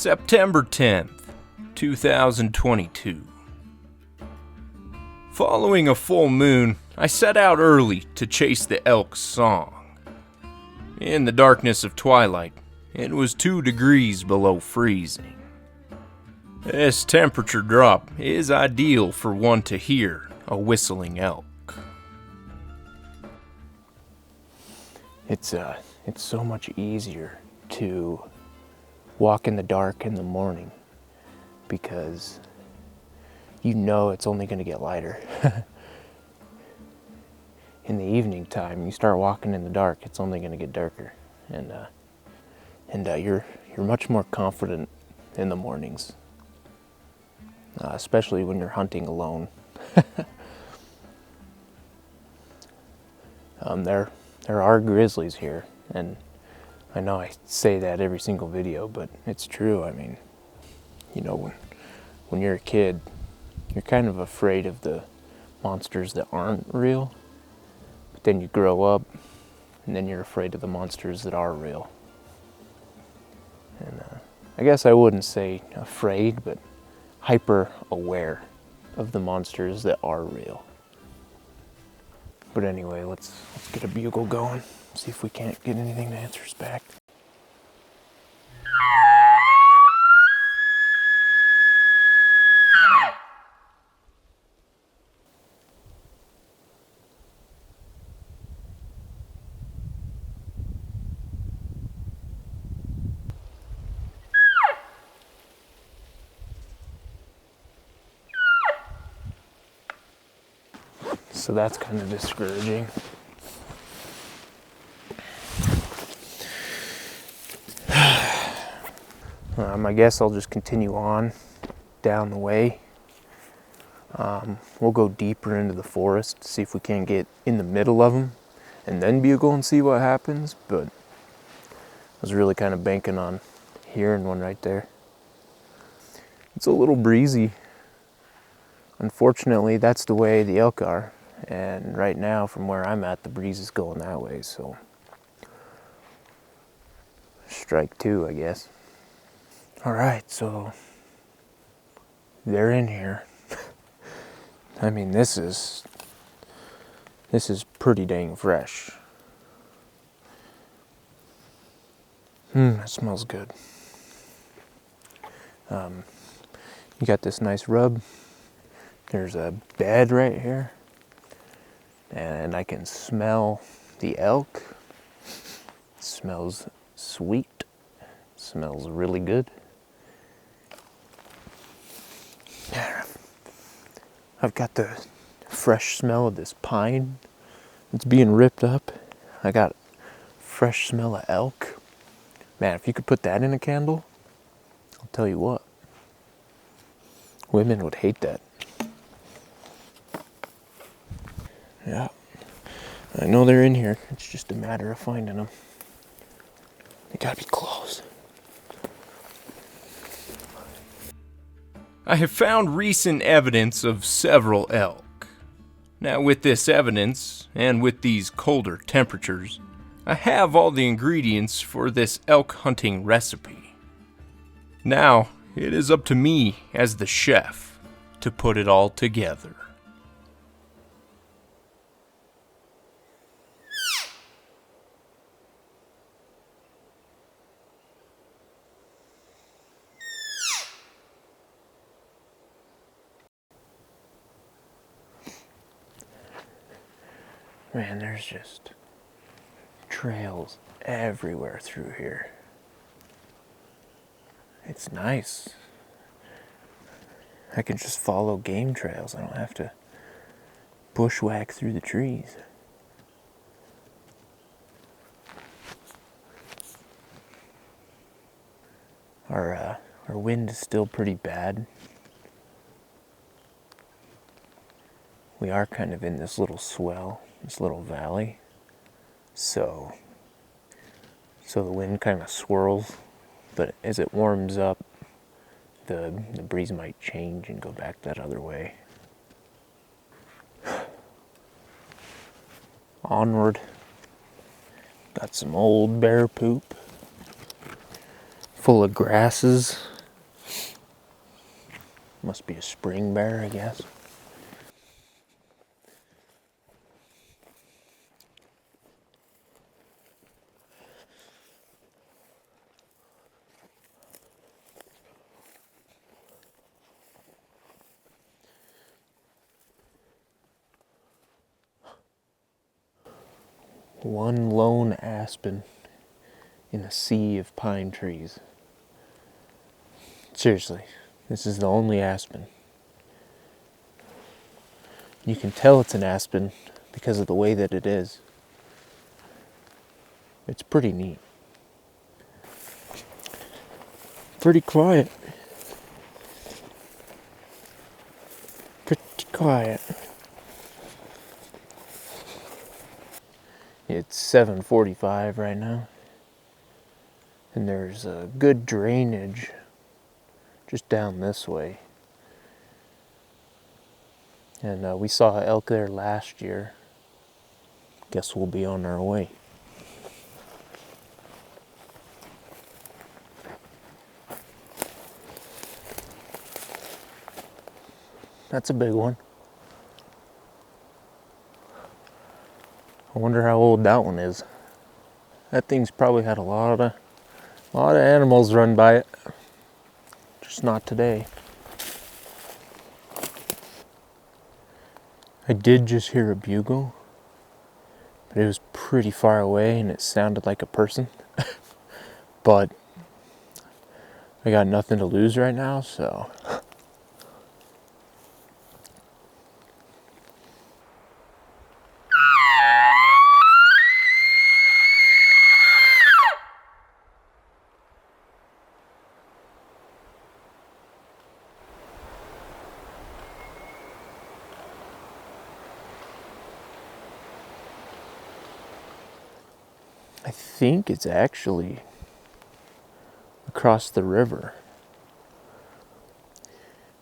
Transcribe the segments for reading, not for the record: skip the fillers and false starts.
September 10th, 2022. Following a full moon, I set out early to chase the elk's song. In the darkness of twilight, it was 2 degrees below freezing. This temperature drop is ideal for one to hear a whistling elk. It's so much easier to walk in the dark in the morning because you know it's only going to get lighter. In the evening time, you start walking in the dark, it's only going to get darker, and you're much more confident in the mornings, especially when you're hunting alone. There are grizzlies here, and I know I say that every single video, but it's true. I mean, you know, when you're a kid, you're kind of afraid of the monsters that aren't real, but then you grow up, and then you're afraid of the monsters that are real. And I guess I wouldn't say afraid, but hyper aware of the monsters that are real. But anyway, let's get a bugle going, see if we can't get anything to answer us back. So that's kind of discouraging. I guess I'll just continue on down the way. We'll go deeper into the forest, see if we can get in the middle of them, and then bugle and see what happens. But I was really kind of banking on hearing one right there. It's a little breezy. Unfortunately, that's the way the elk are. And right now, from where I'm at, the breeze is going that way, so strike 2, I guess. All right, so they're in here. I mean, this is pretty dang fresh. That smells good. You got this nice rub. There's a bed right here. And I can smell the elk. It smells sweet. It smells really good. I've got the fresh smell of this pine. It's being ripped up. I got fresh smell of elk. Man, if you could put that in a candle, I'll tell you what. Women would hate that. Yeah, I know they're in here. It's just a matter of finding them. They gotta be close. I have found recent evidence of several elk. Now, with this evidence, and with these colder temperatures, I have all the ingredients for this elk hunting recipe. Now, it is up to me as the chef to put it all together. Man, there's just trails everywhere through here. It's nice. I can just follow game trails. I don't have to bushwhack through the trees. Our wind is still pretty bad. We are kind of in this little swell, this little valley. So the wind kind of swirls, but as it warms up, the breeze might change and go back that other way. Onward. Got some old bear poop full of grasses Must be a spring bear, I guess. One lone aspen in a sea of pine trees. Seriously, this is the only aspen. You can tell it's an aspen because of the way that it is. It's pretty neat. Pretty quiet. Pretty quiet. It's 7:45 right now. And there's a good drainage just down this way. And we saw elk there last year. Guess we'll be on our way. That's a big one. I wonder how old that one is. That thing's probably had a lot of animals run by it. Just not today. I did just hear a bugle, but it was pretty far away and it sounded like a person. But I got nothing to lose right now, so. I think it's actually across the river.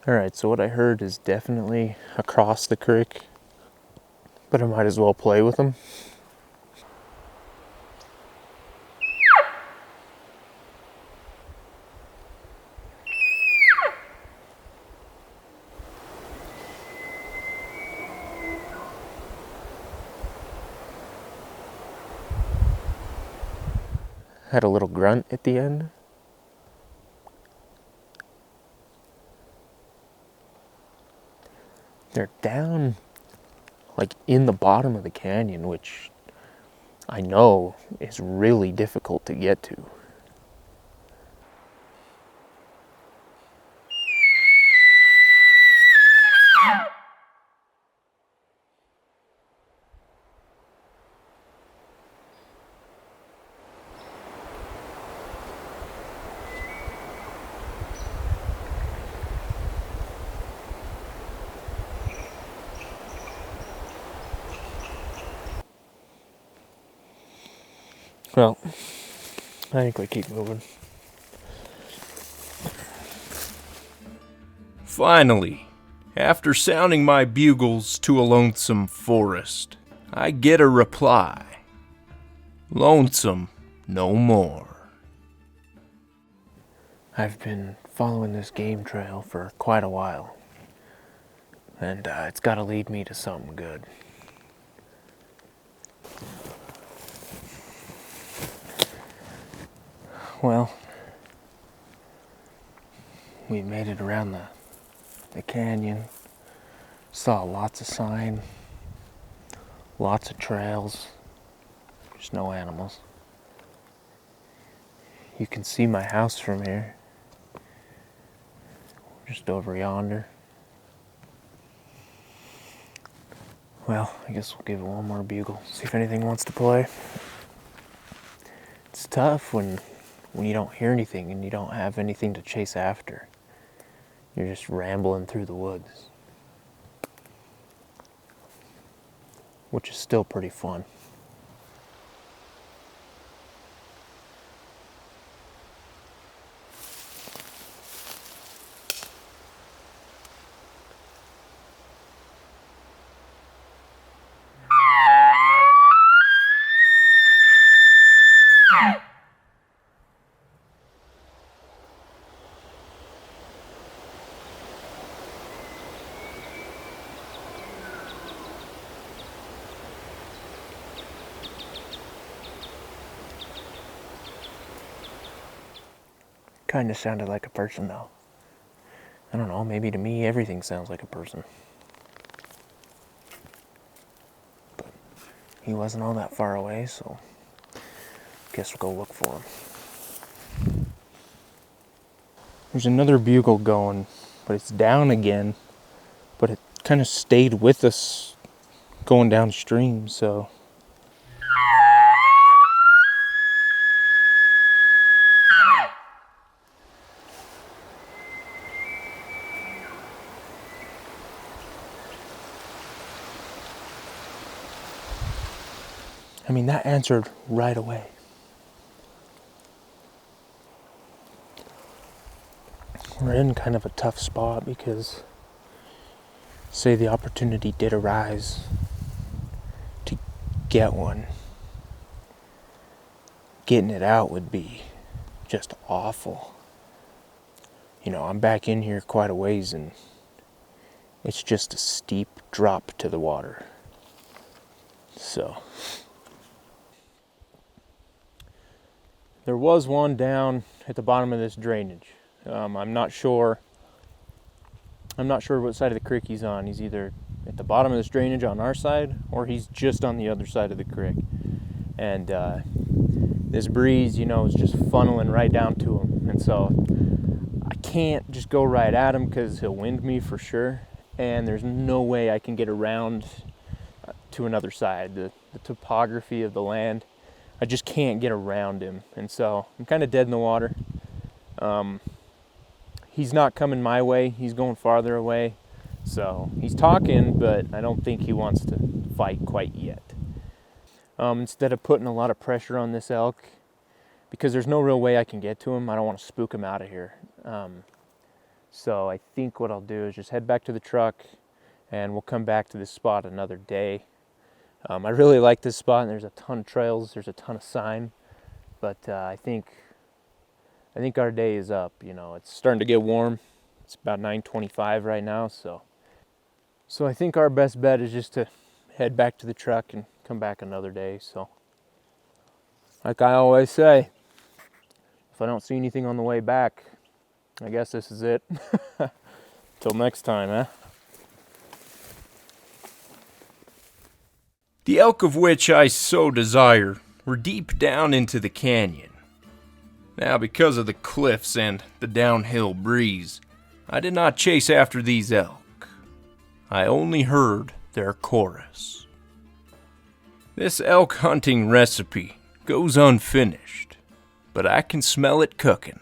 Alright, so what I heard is definitely across the creek, but I might as well play with them. Had a little grunt at the end. They're down like in the bottom of the canyon, which I know is really difficult to get to. Well, I think we keep moving. Finally, after sounding my bugles to a lonesome forest, I get a reply. Lonesome no more. I've been following this game trail for quite a while, and it's got to lead me to something good. Well, we made it around the canyon, saw lots of sign, lots of trails, just no animals. You can see my house from here, just over yonder. Well, I guess we'll give it one more bugle, see if anything wants to play. It's tough when you don't hear anything and you don't have anything to chase after. You're just rambling through the woods, which is still pretty fun. Kind of sounded like a person though. I don't know, maybe to me everything sounds like a person. But he wasn't all that far away, so guess we'll go look for him. There's another bugle going, but it's down again. But it kind of stayed with us going downstream, so. I mean, that answered right away. We're in kind of a tough spot because, say the opportunity did arise to get one, getting it out would be just awful. You know, I'm back in here quite a ways and it's just a steep drop to the water. So. There was one down at the bottom of this drainage. I'm not sure what side of the creek he's on. He's either at the bottom of this drainage on our side or he's just on the other side of the creek. And this breeze, you know, is just funneling right down to him. And so I can't just go right at him because he'll wind me for sure. And there's no way I can get around to another side. The topography of the land, I just can't get around him. And so I'm kind of dead in the water. He's not coming my way. He's going farther away. So he's talking, but I don't think he wants to fight quite yet. Instead of putting a lot of pressure on this elk, because there's no real way I can get to him, I don't want to spook him out of here. So I think what I'll do is just head back to the truck and we'll come back to this spot another day. I really like this spot, and there's a ton of trails, there's a ton of sign, but I think our day is up. You know, it's starting to get warm. It's about 9:25 right now, so I think our best bet is just to head back to the truck and come back another day. So, like I always say, if I don't see anything on the way back, I guess this is it. Till next time, huh? The elk of which I so desire were deep down into the canyon. Now, because of the cliffs and the downhill breeze, I did not chase after these elk. I only heard their chorus. This elk hunting recipe goes unfinished, but I can smell it cooking.